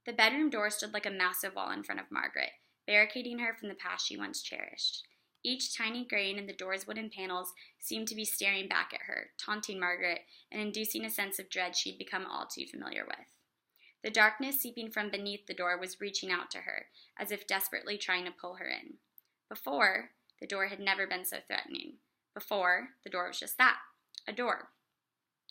The bedroom door stood like a massive wall in front of Margaret, barricading her from the past she once cherished. Each tiny grain in the door's wooden panels seemed to be staring back at her, taunting Margaret, and inducing a sense of dread she'd become all too familiar with. The darkness seeping from beneath the door was reaching out to her, as if desperately trying to pull her in. Before, the door had never been so threatening. Before, the door was just that, a door.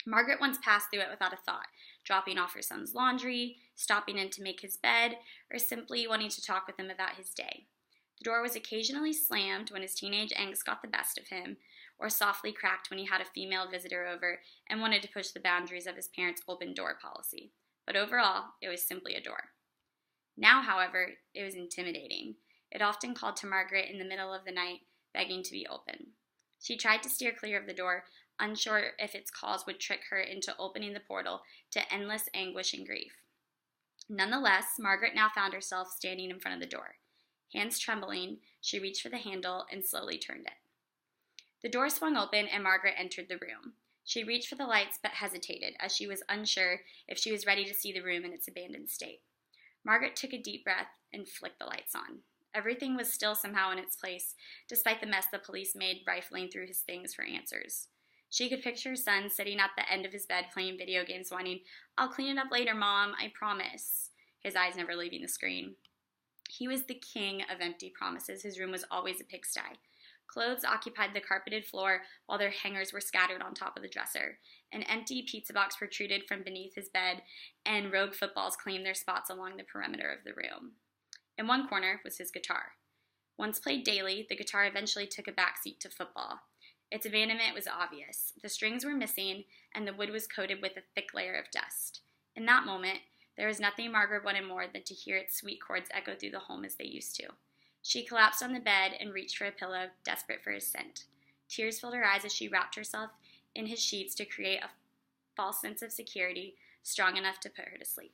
Margaret once passed through it without a thought, dropping off her son's laundry, stopping in to make his bed, or simply wanting to talk with him about his day. The door was occasionally slammed when his teenage angst got the best of him, or softly cracked when he had a female visitor over and wanted to push the boundaries of his parents' open door policy. But overall, it was simply a door. Now, however, it was intimidating. It often called to Margaret in the middle of the night, begging to be open. She tried to steer clear of the door, unsure if its calls would trick her into opening the portal to endless anguish and grief. Nonetheless, Margaret now found herself standing in front of the door. Hands trembling, she reached for the handle and slowly turned it. The door swung open and Margaret entered the room. She reached for the lights but hesitated, as she was unsure if she was ready to see the room in its abandoned state. Margaret took a deep breath and flicked the lights on. Everything was still somehow in its place, despite the mess the police made rifling through his things for answers. She could picture her son sitting at the end of his bed playing video games, whining, "I'll clean it up later, Mom, I promise," his eyes never leaving the screen. He was the king of empty promises. His room was always a pigsty. Clothes occupied the carpeted floor while their hangers were scattered on top of the dresser. An empty pizza box protruded from beneath his bed, and rogue footballs claimed their spots along the perimeter of the room. In one corner was his guitar. Once played daily, the guitar eventually took a backseat to football. Its abandonment was obvious. The strings were missing, and the wood was coated with a thick layer of dust. In that moment, there was nothing Margaret wanted more than to hear its sweet chords echo through the home as they used to. She collapsed on the bed and reached for a pillow, desperate for his scent. Tears filled her eyes as she wrapped herself in his sheets to create a false sense of security strong enough to put her to sleep.